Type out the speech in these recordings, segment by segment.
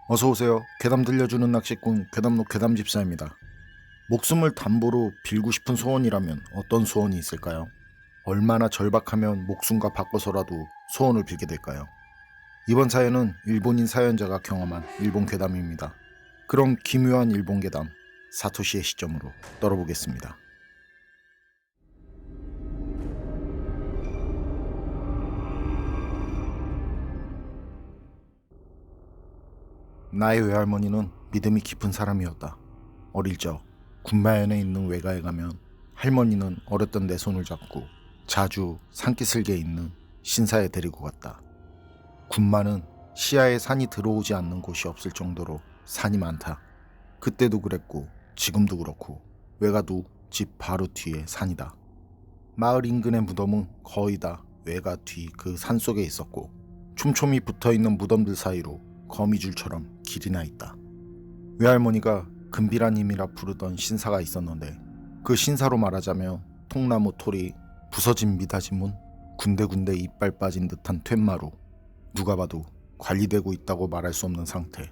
어서오세요. 괴담 들려주는 낚시꾼 괴담록 괴담집사입니다. 목숨을 담보로 빌고 싶은 소원이라면 어떤 소원이 있을까요? 얼마나 절박하면 목숨과 바꿔서라도 소원을 빌게 될까요? 이번 사연은 일본인 사연자가 경험한 일본 괴담입니다. 그럼 기묘한 일본 괴담 사토시의 시점으로 떨어보겠습니다. 나의 외할머니는 믿음이 깊은 사람이었다. 어릴 적 군마현에 있는 외가에 가면 할머니는 어렸던 내 손을 잡고 자주 산기슭에 있는 신사에 데리고 갔다. 군마는 시야에 산이 들어오지 않는 곳이 없을 정도로 산이 많다. 그때도 그랬고 지금도 그렇고 외가도 집 바로 뒤에 산이다. 마을 인근의 무덤은 거의 다 외가 뒤 그 산 속에 있었고 촘촘히 붙어있는 무덤들 사이로 거미줄처럼 길이 나 있다. 외할머니가 금비라님이라 부르던 신사가 있었는데 그 신사로 말하자면 통나무 톨이 부서진 미닫이문, 군데군데 이빨 빠진 듯한 퇴마루, 누가 봐도 관리되고 있다고 말할 수 없는 상태.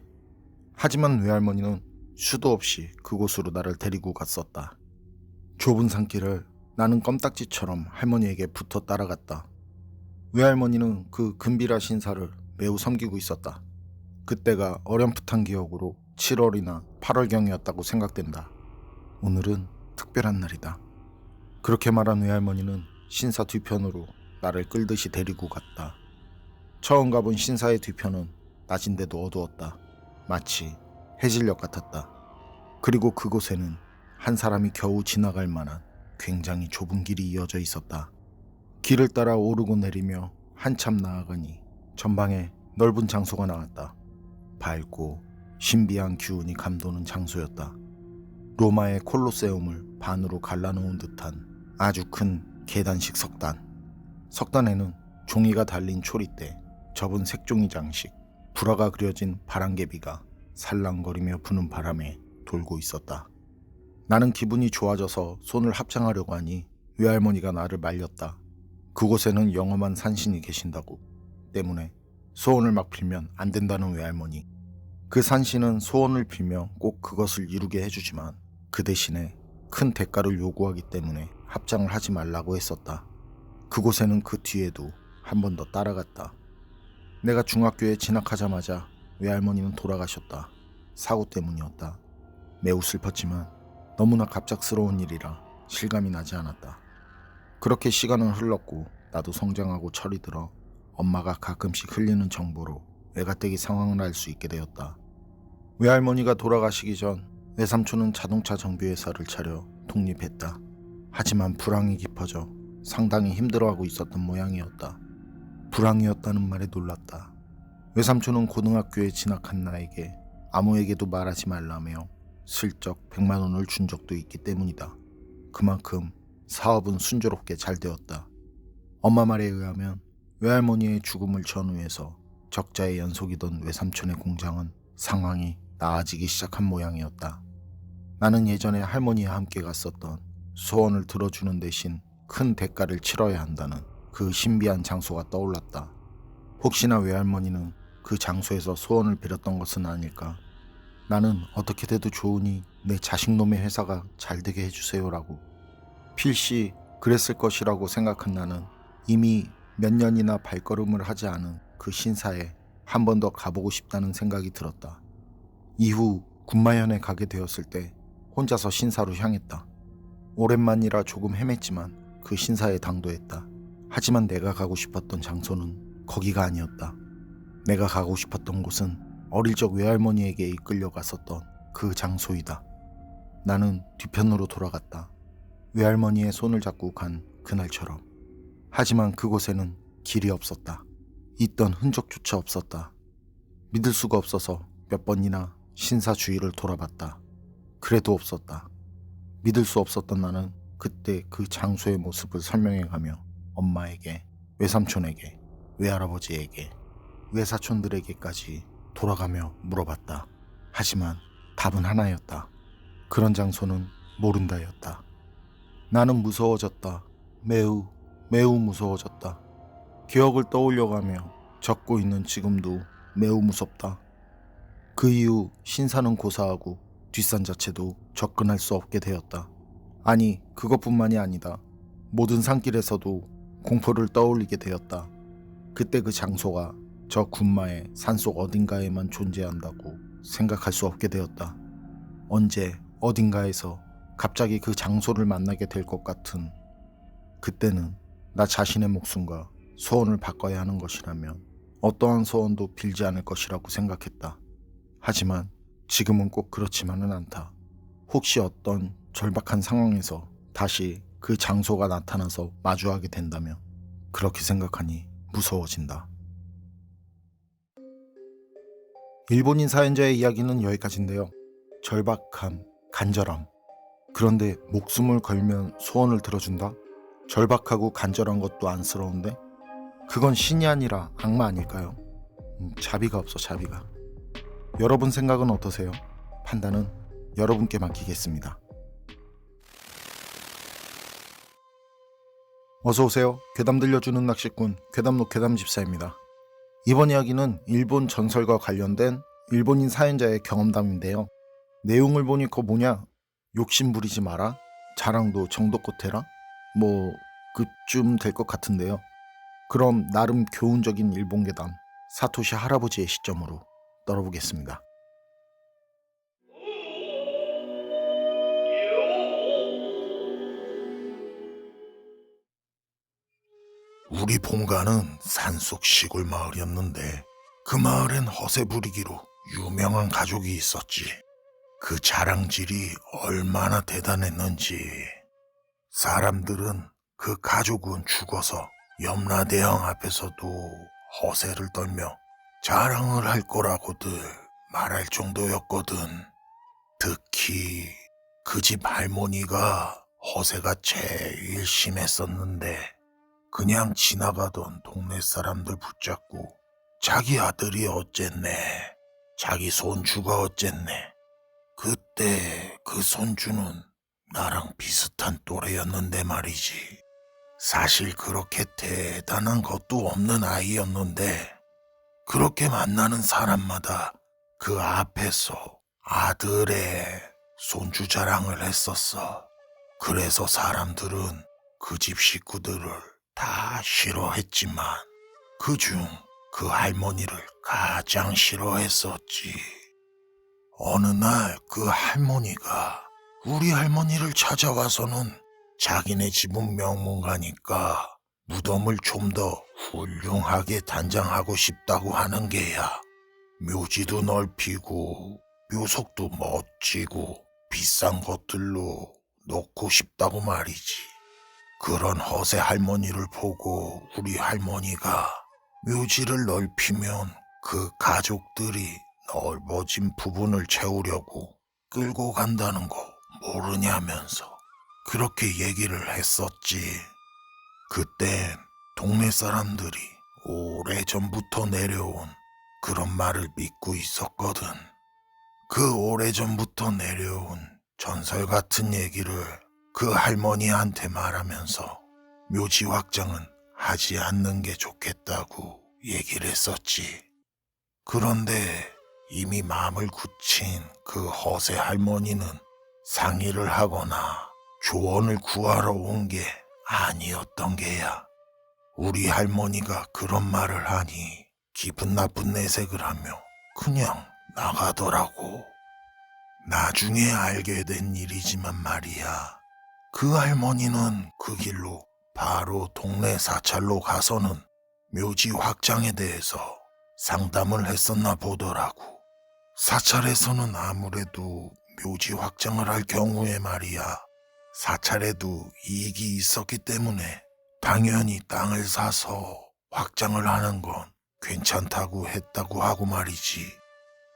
하지만 외할머니는 수도 없이 그곳으로 나를 데리고 갔었다. 좁은 산길을 나는 껌딱지처럼 할머니에게 붙어 따라갔다. 외할머니는 그 금비라 신사를 매우 섬기고 있었다. 그때가 어렴풋한 기억으로 7월이나 8월경이었다고 생각된다. 오늘은 특별한 날이다. 그렇게 말한 외할머니는 신사 뒤편으로 나를 끌듯이 데리고 갔다. 처음 가본 신사의 뒤편은 낮인데도 어두웠다. 마치 해질녘 같았다. 그리고 그곳에는 한 사람이 겨우 지나갈 만한 굉장히 좁은 길이 이어져 있었다. 길을 따라 오르고 내리며 한참 나아가니 전방에 넓은 장소가 나왔다. 밝고 신비한 기운이 감도는 장소였다. 로마의 콜로세움을 반으로 갈라놓은 듯한 아주 큰 계단식 석단. 석단에는 종이가 달린 초리대, 접은 색종이 장식, 불화가 그려진 바람개비가 살랑거리며 부는 바람에 돌고 있었다. 나는 기분이 좋아져서 손을 합장하려고 하니 외할머니가 나를 말렸다. 그곳에는 영험한 산신이 계신다고. 때문에 소원을 막 빌면 안 된다는 외할머니. 그 산신은 소원을 빌며 꼭 그것을 이루게 해주지만 그 대신에 큰 대가를 요구하기 때문에 합장을 하지 말라고 했었다. 그곳에는 그 뒤에도 한 번 더 따라갔다. 내가 중학교에 진학하자마자 외할머니는 돌아가셨다. 사고 때문이었다. 매우 슬펐지만 너무나 갑작스러운 일이라 실감이 나지 않았다. 그렇게 시간은 흘렀고 나도 성장하고 철이 들어 엄마가 가끔씩 흘리는 정보로 외가댁이 상황을 알 수 있게 되었다. 외할머니가 돌아가시기 전 외삼촌은 자동차 정비회사를 차려 독립했다. 하지만 불황이 깊어져 상당히 힘들어하고 있었던 모양이었다. 불황이었다는 말에 놀랐다. 외삼촌은 고등학교에 진학한 나에게 아무에게도 말하지 말라며 슬쩍 100만 원을 준 적도 있기 때문이다. 그만큼 사업은 순조롭게 잘 되었다. 엄마 말에 의하면 외할머니의 죽음을 전후해서 적자의 연속이던 외삼촌의 공장은 상황이 나아지기 시작한 모양이었다. 나는 예전에 할머니와 함께 갔었던 소원을 들어주는 대신 큰 대가를 치러야 한다는 그 신비한 장소가 떠올랐다. 혹시나 외할머니는 그 장소에서 소원을 빌었던 것은 아닐까. 나는 어떻게 돼도 좋으니 내 자식놈의 회사가 잘 되게 해주세요라고. 필시 그랬을 것이라고 생각한 나는 이미 몇 년이나 발걸음을 하지 않은 그 신사에 한 번 더 가보고 싶다는 생각이 들었다. 이후 군마현에 가게 되었을 때 혼자서 신사로 향했다. 오랜만이라 조금 헤맸지만 그 신사에 당도했다. 하지만 내가 가고 싶었던 장소는 거기가 아니었다. 내가 가고 싶었던 곳은 어릴 적 외할머니에게 이끌려 갔었던 그 장소이다. 나는 뒤편으로 돌아갔다. 외할머니의 손을 잡고 간 그날처럼. 하지만 그곳에는 길이 없었다. 있던 흔적조차 없었다. 믿을 수가 없어서 몇 번이나 신사 주위를 돌아봤다. 그래도 없었다. 믿을 수 없었던 나는 그때 그 장소의 모습을 설명해가며 엄마에게, 외삼촌에게, 외할아버지에게, 외사촌들에게까지 돌아가며 물어봤다. 하지만 답은 하나였다. 그런 장소는 모른다였다. 나는 무서워졌다. 매우 무서워졌다. 기억을 떠올려가며 적고 있는 지금도 매우 무섭다. 그 이후 신사는 고사하고 뒷산 자체도 접근할 수 없게 되었다. 아니, 그것뿐만이 아니다. 모든 산길에서도 공포를 떠올리게 되었다. 그때 그 장소가 저 군마의 산속 어딘가에만 존재한다고 생각할 수 없게 되었다. 언제 어딘가에서 갑자기 그 장소를 만나게 될 것 같은, 그때는 나 자신의 목숨과 소원을 바꿔야 하는 것이라면 어떠한 소원도 빌지 않을 것이라고 생각했다. 하지만 지금은 꼭 그렇지만은 않다. 혹시 어떤 절박한 상황에서 다시 그 장소가 나타나서 마주하게 된다면 그렇게 생각하니 무서워진다. 일본인 사연자의 이야기는 여기까지인데요. 절박함, 간절함. 그런데 목숨을 걸면 소원을 들어준다? 절박하고 간절한 것도 안쓰러운데 그건 신이 아니라 악마 아닐까요? 자비가 없어, 자비가. 여러분 생각은 어떠세요? 판단은 여러분께 맡기겠습니다. 어서오세요. 괴담 들려주는 낚시꾼 괴담록 괴담집사입니다. 이번 이야기는 일본 전설과 관련된 일본인 사연자의 경험담인데요. 내용을 보니 그거 뭐냐? 욕심 부리지 마라? 자랑도 정도껏 해라? 뭐 그쯤 될 것 같은데요. 그럼 나름 교훈적인 일본 괴담 사토시 할아버지의 시점으로 떨어보겠습니다. 우리 본가는 산속 시골 마을이었는데 그 마을엔 허세 부리기로 유명한 가족이 있었지. 그 자랑질이 얼마나 대단했는지. 사람들은 그 가족은 죽어서 염라대왕 앞에서도 허세를 떨며 자랑을 할 거라고들 말할 정도였거든. 특히 그 집 할머니가 허세가 제일 심했었는데 그냥 지나가던 동네 사람들 붙잡고 자기 아들이 어쨌네, 자기 손주가 어쨌네. 그때 그 손주는 나랑 비슷한 또래였는데 말이지. 사실 그렇게 대단한 것도 없는 아이였는데 그렇게 만나는 사람마다 그 앞에서 아들의 손주 자랑을 했었어. 그래서 사람들은 그 집 식구들을 다 싫어했지만 그중 그 할머니를 가장 싫어했었지. 어느 날 그 할머니가 우리 할머니를 찾아와서는 자기네 집은 명문가니까 무덤을 좀 더 훌륭하게 단장하고 싶다고 하는 게야. 묘지도 넓히고 묘석도 멋지고 비싼 것들로 놓고 싶다고 말이지. 그런 허세 할머니를 보고 우리 할머니가 묘지를 넓히면 그 가족들이 넓어진 부분을 채우려고 끌고 간다는 거 모르냐면서 그렇게 얘기를 했었지. 그땐 동네 사람들이 오래전부터 내려온 그런 말을 믿고 있었거든. 그 오래전부터 내려온 전설 같은 얘기를 그 할머니한테 말하면서 묘지 확장은 하지 않는 게 좋겠다고 얘기를 했었지. 그런데 이미 마음을 굳힌 그 허세 할머니는 상의를 하거나 조언을 구하러 온 게 아니었던 게야. 우리 할머니가 그런 말을 하니 기분 나쁜 내색을 하며 그냥 나가더라고. 나중에 알게 된 일이지만 말이야. 그 할머니는 그 길로 바로 동네 사찰로 가서는 묘지 확장에 대해서 상담을 했었나 보더라고. 사찰에서는 아무래도 묘지 확장을 할 경우에 말이야. 사찰에도 이익이 있었기 때문에 당연히 땅을 사서 확장을 하는 건 괜찮다고 했다고 하고 말이지.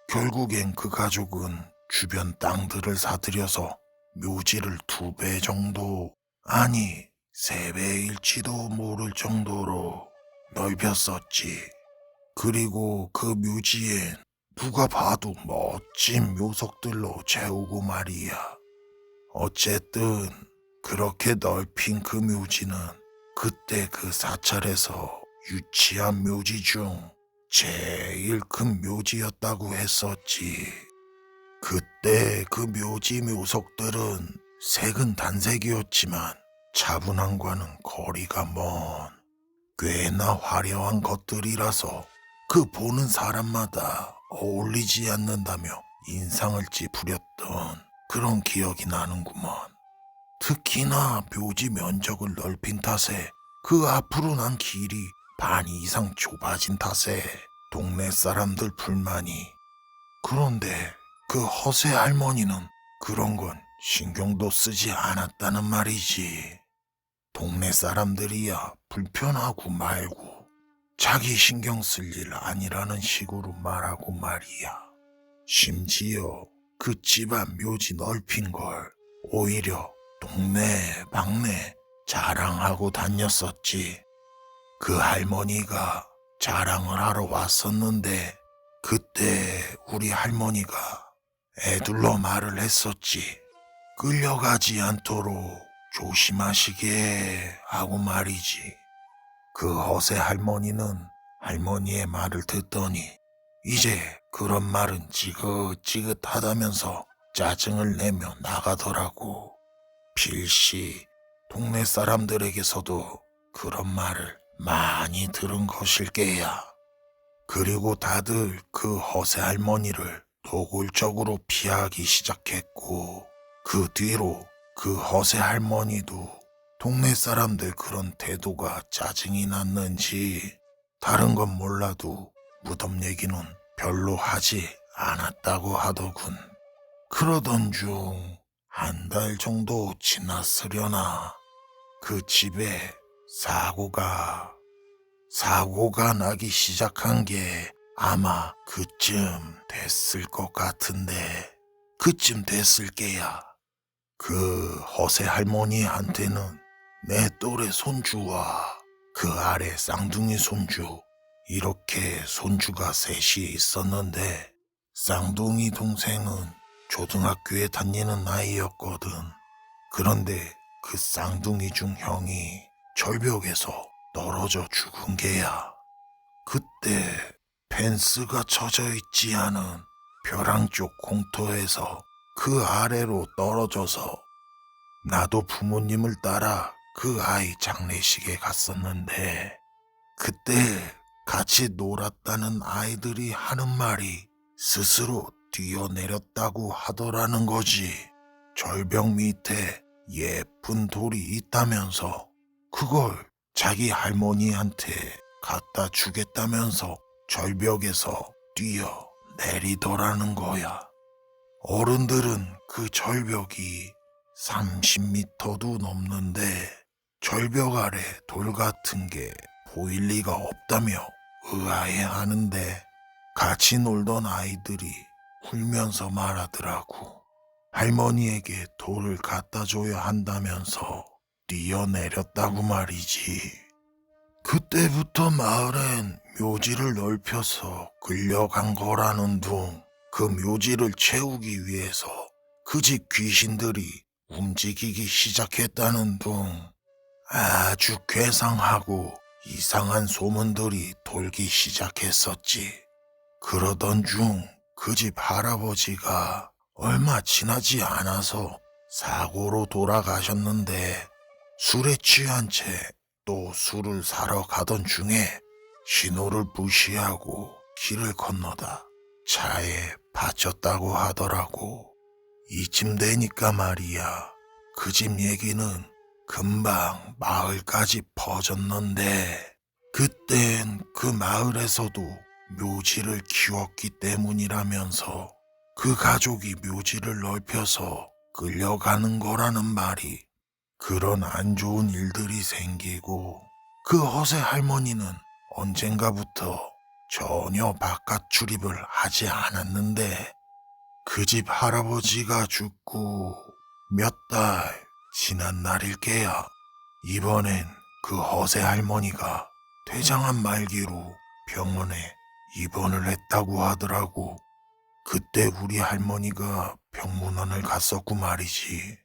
결국엔 그 가족은 주변 땅들을 사들여서 묘지를 2배 정도, 아니 3배일지도 모를 정도로 넓혔었지. 그리고 그 묘지엔 누가 봐도 멋진 묘석들로 채우고 말이야. 어쨌든 그렇게 넓힌 그 묘지는 그때 그 사찰에서 유치한 묘지 중 제일 큰 묘지였다고 했었지. 그때 그 묘지 묘석들은 색은 단색이었지만 차분함과는 거리가 먼 꽤나 화려한 것들이라서 그 보는 사람마다 어울리지 않는다며 인상을 찌푸렸던 그런 기억이 나는구먼. 특히나 묘지 면적을 넓힌 탓에 그 앞으로 난 길이 반 이상 좁아진 탓에 동네 사람들 불만이. 그런데 그 허세 할머니는 그런 건 신경도 쓰지 않았다는 말이지. 동네 사람들이야 불편하고 말고 자기 신경 쓸 일 아니라는 식으로 말하고 말이야. 심지어 그 집안 묘지 넓힌 걸 오히려 동네 방네 자랑하고 다녔었지. 그 할머니가 자랑을 하러 왔었는데 그때 우리 할머니가 애둘러 말을 했었지. 끌려가지 않도록 조심하시게 하고 말이지. 그 허세 할머니는 할머니의 말을 듣더니 이제 그런 말은 지긋지긋하다면서 짜증을 내며 나가더라고. 필시 동네 사람들에게서도 그런 말을 많이 들은 것일게야. 그리고 다들 그 허세 할머니를 노골적으로 피하기 시작했고 그 뒤로 그 허세 할머니도 동네 사람들 그런 태도가 짜증이 났는지 다른 건 몰라도 무덤 얘기는 별로 하지 않았다고 하더군. 그러던 중 한 달 정도 지났으려나 그 집에 사고가 나기 시작한 게 아마 그쯤 됐을 것 같은데 그쯤 됐을 게야. 그 허세 할머니한테는 내 또래 손주와 그 아래 쌍둥이 손주 이렇게 손주가 셋이 있었는데 쌍둥이 동생은 초등학교에 다니는 아이였거든. 그런데 그 쌍둥이 중 형이 절벽에서 떨어져 죽은 게야. 그때 펜스가 쳐져 있지 않은 벼랑 쪽 공터에서 그 아래로 떨어져서 나도 부모님을 따라 그 아이 장례식에 갔었는데 그때 같이 놀았다는 아이들이 하는 말이 스스로 뛰어내렸다고 하더라는 거지. 절벽 밑에 예쁜 돌이 있다면서 그걸 자기 할머니한테 갖다 주겠다면서 절벽에서 뛰어내리더라는 거야. 어른들은 그 절벽이 30m도 넘는데 절벽 아래 돌 같은 게 보일 리가 없다며 의아해하는데 같이 놀던 아이들이 울면서 말하더라고. 할머니에게 돌을 갖다 줘야 한다면서 뛰어내렸다고 말이지. 그때부터 마을엔 묘지를 넓혀서 끌려간 거라는 둥. 그 묘지를 채우기 위해서 그 집 귀신들이 움직이기 시작했다는 둥. 아주 괴상하고 이상한 소문들이 돌기 시작했었지. 그러던 중 그 집 할아버지가 얼마 지나지 않아서 사고로 돌아가셨는데 술에 취한 채 또 술을 사러 가던 중에 신호를 무시하고 길을 건너다 차에 받쳤다고 하더라고. 이쯤 되니까 말이야. 그 집 얘기는 금방 마을까지 퍼졌는데 그땐 그 마을에서도 묘지를 키웠기 때문이라면서 그 가족이 묘지를 넓혀서 끌려가는 거라는 말이 그런 안 좋은 일들이 생기고 그 허세 할머니는 언젠가부터 전혀 바깥 출입을 하지 않았는데 그 집 할아버지가 죽고 몇 달 지난 날일게야. 이번엔 그 허세 할머니가 퇴장한 말기로 병원에 입원을 했다고 하더라고. 그때 우리 할머니가 병문안을 갔었고 말이지.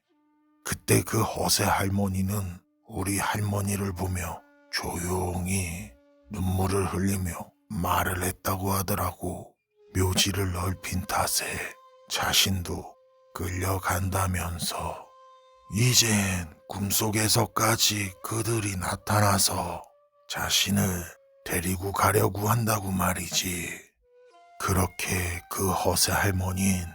그때 그 허세 할머니는 우리 할머니를 보며 조용히 눈물을 흘리며 말을 했다고 하더라고. 묘지를 넓힌 탓에 자신도 끌려간다면서. 이젠 꿈속에서까지 그들이 나타나서 자신을 데리고 가려고 한다고 말이지. 그렇게 그 허세 할머니는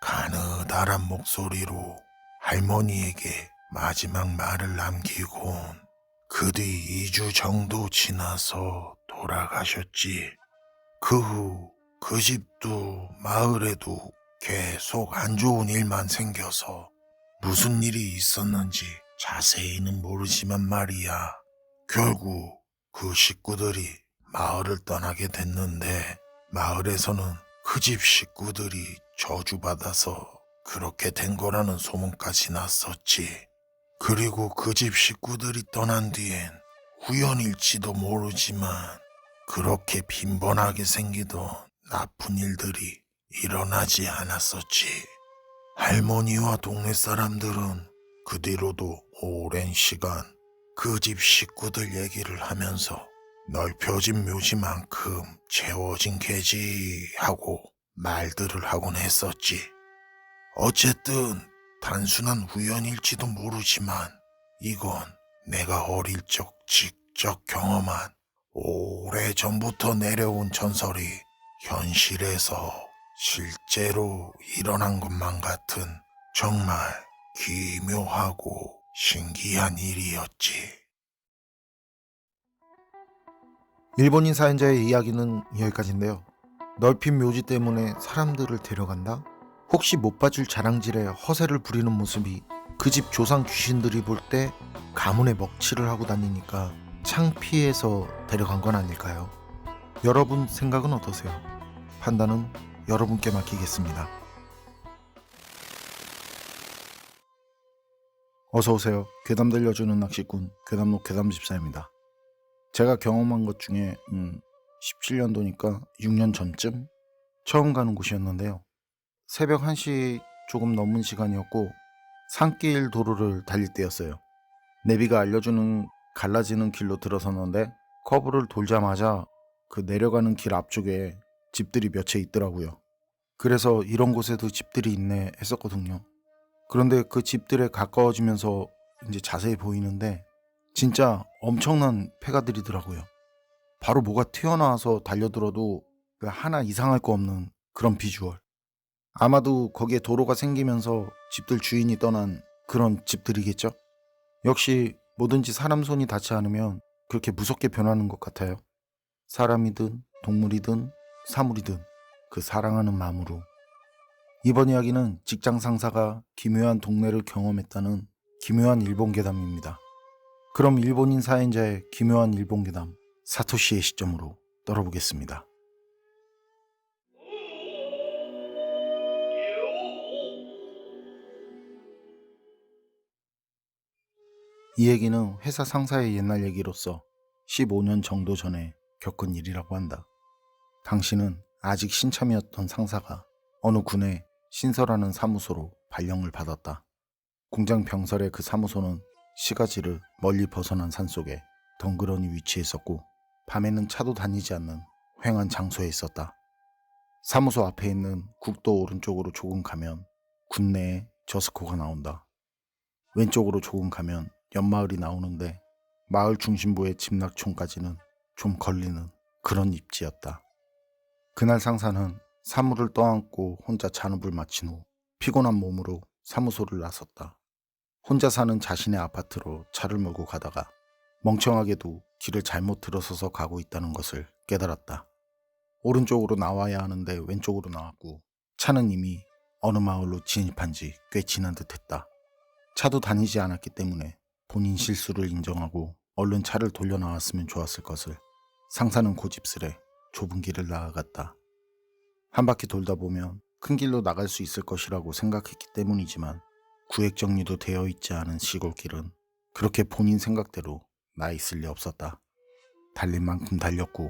가느다란 목소리로 할머니에게 마지막 말을 남기곤 그 뒤 2주 정도 지나서 돌아가셨지. 그 후 그 집도 마을에도 계속 안 좋은 일만 생겨서 무슨 일이 있었는지 자세히는 모르지만 말이야. 결국 그 식구들이 마을을 떠나게 됐는데 마을에서는 그 집 식구들이 저주받아서 그렇게 된 거라는 소문까지 났었지. 그리고 그 집 식구들이 떠난 뒤엔 우연일지도 모르지만 그렇게 빈번하게 생기던 나쁜 일들이 일어나지 않았었지. 할머니와 동네 사람들은 그 뒤로도 오랜 시간 그 집 식구들 얘기를 하면서 넓혀진 묘지만큼 채워진 개지 하고 말들을 하곤 했었지. 어쨌든 단순한 우연일지도 모르지만 이건 내가 어릴 적 직접 경험한 오래전부터 내려온 전설이 현실에서 실제로 일어난 것만 같은 정말 기묘하고 신기한 일이었지. 일본인 사연자의 이야기는 여기까지인데요. 넓힌 묘지 때문에 사람들을 데려간다? 혹시 못 봐줄 자랑질에 허세를 부리는 모습이 그 집 조상 귀신들이 볼 때 가문에 먹칠을 하고 다니니까 창피해서 데려간 건 아닐까요? 여러분 생각은 어떠세요? 판단은 여러분께 맡기겠습니다. 어서오세요. 괴담 들려주는 낚시꾼 괴담록 괴담집사입니다. 제가 경험한 것 중에 17년도니까 6년 전쯤 처음 가는 곳이었는데요. 새벽 1시 조금 넘은 시간이었고 산길 도로를 달릴 때였어요. 내비가 알려주는 갈라지는 길로 들어섰는데 커브를 돌자마자 그 내려가는 길 앞쪽에 집들이 몇 채 있더라고요. 그래서 이런 곳에도 집들이 있네 했었거든요. 그런데 그 집들에 가까워지면서 이제 자세히 보이는데 진짜 엄청난 폐가들이더라고요. 바로 뭐가 튀어나와서 달려들어도 하나 이상할 거 없는 그런 비주얼. 아마도 거기에 도로가 생기면서 집들 주인이 떠난 그런 집들이겠죠? 역시 뭐든지 사람 손이 닿지 않으면 그렇게 무섭게 변하는 것 같아요. 사람이든 동물이든 사물이든 그 사랑하는 마음으로. 이번 이야기는 직장 상사가 기묘한 동네를 경험했다는 기묘한 일본 괴담입니다. 그럼 일본인 사연자의 기묘한 일본 괴담 사토시의 시점으로 떨어보겠습니다. 이 얘기는 회사 상사의 옛날 얘기로서 15년 정도 전에 겪은 일이라고 한다. 당신은 아직 신참이었던 상사가 어느 군의 신설하는 사무소로 발령을 받았다. 공장 병설의 그 사무소는 시가지를 멀리 벗어난 산속에 덩그러니 위치해 있었고 밤에는 차도 다니지 않는 휑한 장소에 있었다. 사무소 앞에 있는 국도 오른쪽으로 조금 가면 군내에 저스코가 나온다. 왼쪽으로 조금 가면 옆마을이 나오는데 마을 중심부의 집락촌까지는 좀 걸리는 그런 입지였다. 그날 상사는 사무를 떠안고 혼자 잔업을 마친 후 피곤한 몸으로 사무소를 나섰다. 혼자 사는 자신의 아파트로 차를 몰고 가다가 멍청하게도 길을 잘못 들어서서 가고 있다는 것을 깨달았다. 오른쪽으로 나와야 하는데 왼쪽으로 나왔고 차는 이미 어느 마을로 진입한 지 꽤 지난 듯했다. 차도 다니지 않았기 때문에 본인 실수를 인정하고 얼른 차를 돌려 나왔으면 좋았을 것을 상사는 고집스레 좁은 길을 나아갔다. 한 바퀴 돌다 보면 큰 길로 나갈 수 있을 것이라고 생각했기 때문이지만 구획 정리도 되어 있지 않은 시골길은 그렇게 본인 생각대로 나 있을 리 없었다. 달린 만큼 달렸고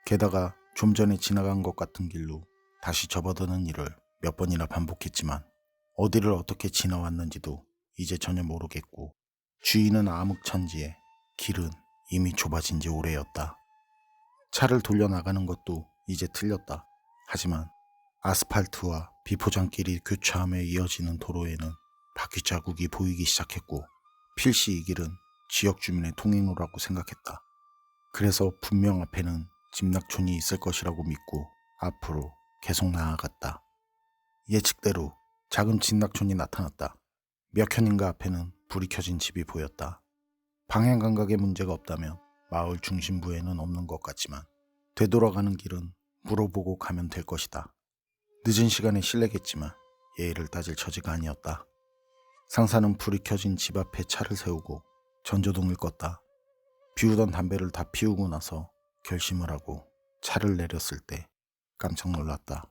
게다가 좀 전에 지나간 것 같은 길로 다시 접어드는 일을 몇 번이나 반복했지만 어디를 어떻게 지나왔는지도 이제 전혀 모르겠고 주위는 암흑천지에 길은 이미 좁아진 지 오래였다. 차를 돌려나가는 것도 이제 틀렸다. 하지만 아스팔트와 비포장길이 교차하며 이어지는 도로에는 바퀴 자국이 보이기 시작했고 필시 이 길은 지역 주민의 통행로라고 생각했다. 그래서 분명 앞에는 집락촌이 있을 것이라고 믿고 앞으로 계속 나아갔다. 예측대로 작은 집락촌이 나타났다. 몇 켠인가 앞에는 불이 켜진 집이 보였다. 방향 감각에 문제가 없다면 마을 중심부에는 없는 것 같지만 되돌아가는 길은 물어보고 가면 될 것이다. 늦은 시간에 실례겠지만 예의를 따질 처지가 아니었다. 상사는 불이 켜진 집 앞에 차를 세우고 전조등을 껐다. 피우던 담배를 다 피우고 나서 결심을 하고 차를 내렸을 때 깜짝 놀랐다.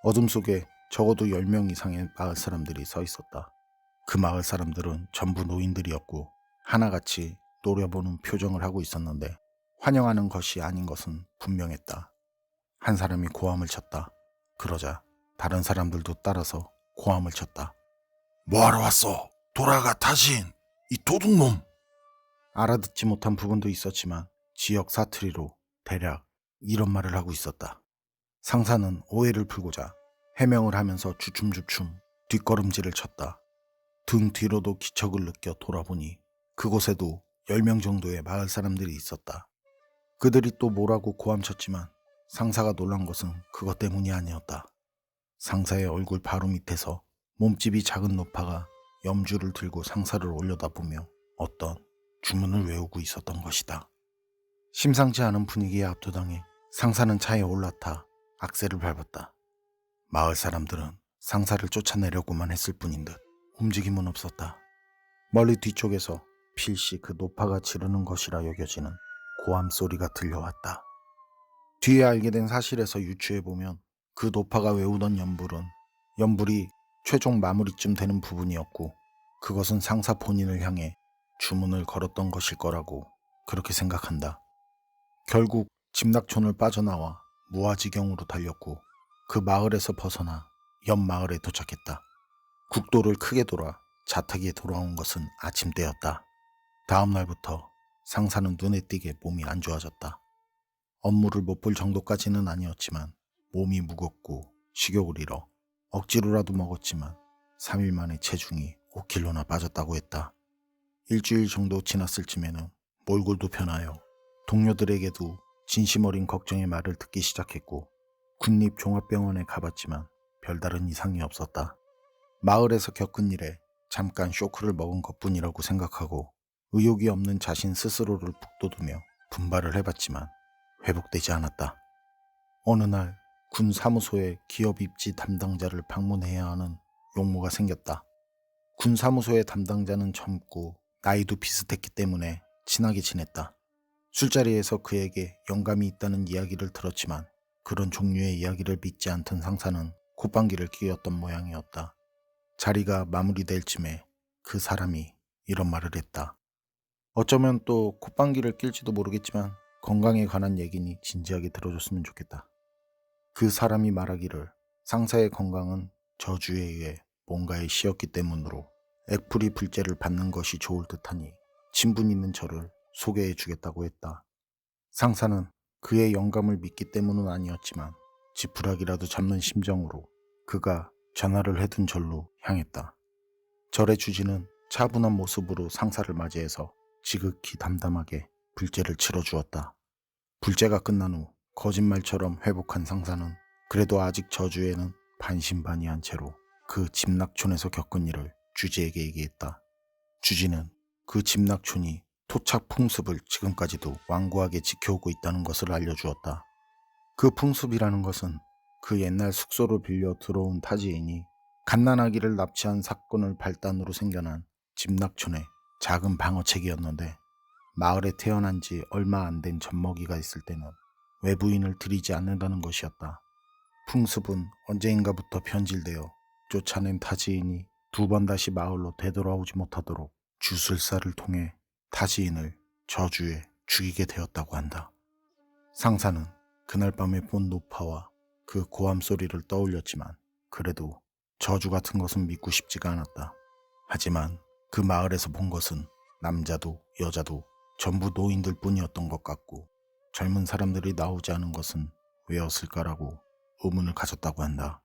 어둠 속에 적어도 10명 이상의 마을 사람들이 서 있었다. 그 마을 사람들은 전부 노인들이었고 하나같이 노려보는 표정을 하고 있었는데 환영하는 것이 아닌 것은 분명했다. 한 사람이 고함을 쳤다. 그러자 다른 사람들도 따라서 고함을 쳤다. 뭐하러 왔어? 돌아가 타신! 이 도둑놈! 알아듣지 못한 부분도 있었지만 지역 사투리로 대략 이런 말을 하고 있었다. 상사는 오해를 풀고자 해명을 하면서 주춤주춤 뒷걸음질을 쳤다. 등 뒤로도 기척을 느껴 돌아보니 그곳에도 10명 정도의 마을 사람들이 있었다. 그들이 또 뭐라고 고함쳤지만 상사가 놀란 것은 그것 때문이 아니었다. 상사의 얼굴 바로 밑에서 몸집이 작은 노파가 염주를 들고 상사를 올려다보며 어떤 주문을 외우고 있었던 것이다. 심상치 않은 분위기에 압도당해 상사는 차에 올라타 악셀을 밟았다. 마을 사람들은 상사를 쫓아내려고만 했을 뿐인 듯 움직임은 없었다. 멀리 뒤쪽에서 필시 그 노파가 지르는 것이라 여겨지는 고함 소리가 들려왔다. 뒤에 알게 된 사실에서 유추해보면 그 노파가 외우던 연불이 최종 마무리쯤 되는 부분이었고 그것은 상사 본인을 향해 주문을 걸었던 것일 거라고 그렇게 생각한다. 결국 집락촌을 빠져나와 무아지경으로 달렸고 그 마을에서 벗어나 옆 마을에 도착했다. 국도를 크게 돌아 자택에 돌아온 것은 아침때였다. 다음 날부터 상사는 눈에 띄게 몸이 안 좋아졌다. 업무를 못 볼 정도까지는 아니었지만 몸이 무겁고 식욕을 잃어 억지로라도 먹었지만 3일 만에 체중이 5kg나 빠졌다고 했다. 일주일 정도 지났을 쯤에는 몰골도 변하여 동료들에게도 진심 어린 걱정의 말을 듣기 시작했고 군립종합병원에 가봤지만 별다른 이상이 없었다. 마을에서 겪은 일에 잠깐 쇼크를 먹은 것뿐이라고 생각하고 의욕이 없는 자신 스스로를 북돋우며 분발을 해봤지만 회복되지 않았다. 어느 날 군 사무소에 기업 입지 담당자를 방문해야 하는 용무가 생겼다. 군 사무소의 담당자는 젊고 나이도 비슷했기 때문에 친하게 지냈다. 술자리에서 그에게 영감이 있다는 이야기를 들었지만 그런 종류의 이야기를 믿지 않던 상사는 콧방귀를 뀌었던 모양이었다. 자리가 마무리될 쯤에 그 사람이 이런 말을 했다. 어쩌면 또 콧방귀를 낄지도 모르겠지만 건강에 관한 얘기니 진지하게 들어줬으면 좋겠다. 그 사람이 말하기를 상사의 건강은 저주에 의해 뭔가에 씌었기 때문으로 액풀이 불제를 받는 것이 좋을 듯하니 친분 있는 저를 소개해 주겠다고 했다. 상사는 그의 영감을 믿기 때문은 아니었지만 지푸라기라도 잡는 심정으로 그가 전화를 해둔 절로 향했다. 절의 주지는 차분한 모습으로 상사를 맞이해서 지극히 담담하게 불제를 치러주었다. 불제가 끝난 후 거짓말처럼 회복한 상사는 그래도 아직 저주에는 반신반의한 채로 그 집락촌에서 겪은 일을 주지에게 얘기했다. 주지는 그 집락촌이 토착 풍습을 지금까지도 완고하게 지켜오고 있다는 것을 알려주었다. 그 풍습이라는 것은 그 옛날 숙소를 빌려 들어온 타지인이 갓난아기를 납치한 사건을 발단으로 생겨난 집락촌의 작은 방어책이었는데 마을에 태어난 지 얼마 안 된 젖먹이가 있을 때는 외부인을 들이지 않는다는 것이었다. 풍습은 언제인가부터 변질되어 쫓아낸 타지인이 2번 다시 마을로 되돌아오지 못하도록 주술사를 통해 타지인을 저주에 죽이게 되었다고 한다. 상사는 그날 밤에 본 노파와 그 고함 소리를 떠올렸지만 그래도 저주 같은 것은 믿고 싶지가 않았다. 하지만 그 마을에서 본 것은 남자도 여자도 전부 노인들 뿐이었던 것 같고 젊은 사람들이 나오지 않은 것은 왜였을까라고 의문을 가졌다고 한다.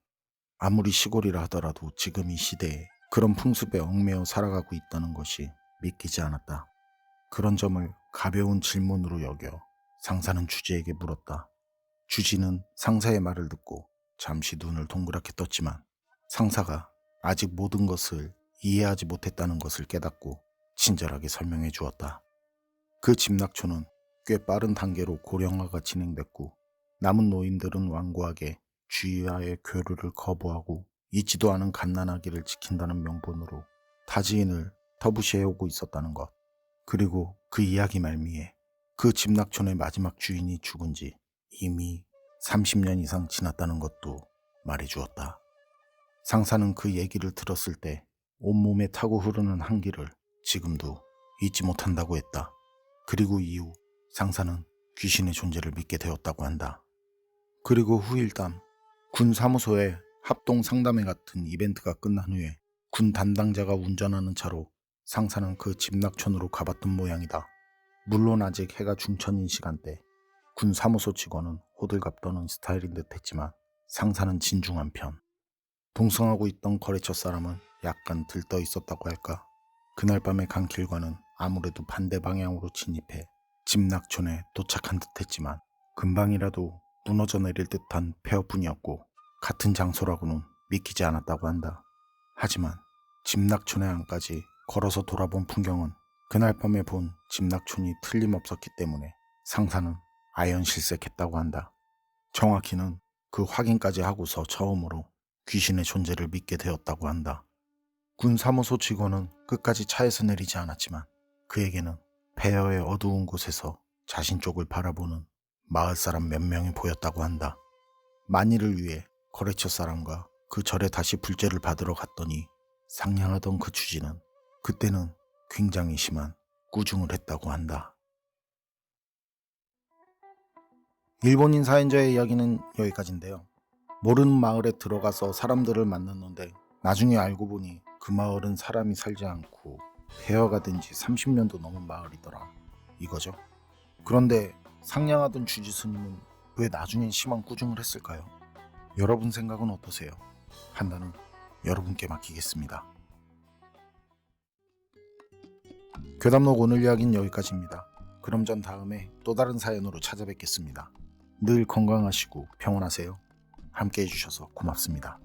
아무리 시골이라 하더라도 지금 이 시대에 그런 풍습에 얽매여 살아가고 있다는 것이 믿기지 않았다. 그런 점을 가벼운 질문으로 여겨 상사는 주지에게 물었다. 주지는 상사의 말을 듣고 잠시 눈을 동그랗게 떴지만 상사가 아직 모든 것을 이해하지 못했다는 것을 깨닫고 친절하게 설명해 주었다. 그 집낙초는 꽤 빠른 단계로 고령화가 진행됐고 남은 노인들은 완고하게 주위와의 교류를 거부하고 잊지도 않은 갓난아기를 지킨다는 명분으로 타지인을 터부시해오고 있었다는 것. 그리고 그 이야기 말미에 그 집낙촌의 마지막 주인이 죽은 지 이미 30년 이상 지났다는 것도 말해주었다. 상사는 그 얘기를 들었을 때 온몸에 타고 흐르는 한기를 지금도 잊지 못한다고 했다. 그리고 이후 상사는 귀신의 존재를 믿게 되었다고 한다. 그리고 후일담, 군 사무소에 합동 상담회 같은 이벤트가 끝난 후에 군 담당자가 운전하는 차로 상사는 그 집낙촌으로 가봤던 모양이다. 물론 아직 해가 중천인 시간대 군 사무소 직원은 호들갑 떠는 스타일인 듯 했지만 상사는 진중한 편. 동승하고 있던 거래처 사람은 약간 들떠 있었다고 할까. 그날 밤에 간 길과는 아무래도 반대 방향으로 진입해 집낙촌에 도착한 듯 했지만 금방이라도 무너져 내릴 듯한 폐허뿐이었고 같은 장소라고는 믿기지 않았다고 한다. 하지만 집낙촌의 안까지 걸어서 돌아본 풍경은 그날 밤에 본 집낙촌이 틀림없었기 때문에 상사는 아연실색했다고 한다. 정확히는 그 확인까지 하고서 처음으로 귀신의 존재를 믿게 되었다고 한다. 군 사무소 직원은 끝까지 차에서 내리지 않았지만 그에게는 폐허의 어두운 곳에서 자신 쪽을 바라보는 마을 사람 몇 명이 보였다고 한다. 만일을 위해 거래처 사람과 그 절에 다시 불제를 받으러 갔더니 상냥하던 그 주지는 그때는 굉장히 심한 꾸중을 했다고 한다. 일본인 사연자의 이야기는 여기까지인데요. 모르는 마을에 들어가서 사람들을 만났는데 나중에 알고 보니 그 마을은 사람이 살지 않고 폐허가 된 지 30년도 넘은 마을이더라 이거죠. 그런데 상냥하던 주지 스님은 왜 나중엔 심한 꾸중을 했을까요? 여러분 생각은 어떠세요? 판단은 여러분께 맡기겠습니다. 괴담록 오늘 이야기는 여기까지입니다. 그럼 전 다음에 또 다른 사연으로 찾아뵙겠습니다. 늘 건강하시고 평온하세요. 함께 해주셔서 고맙습니다.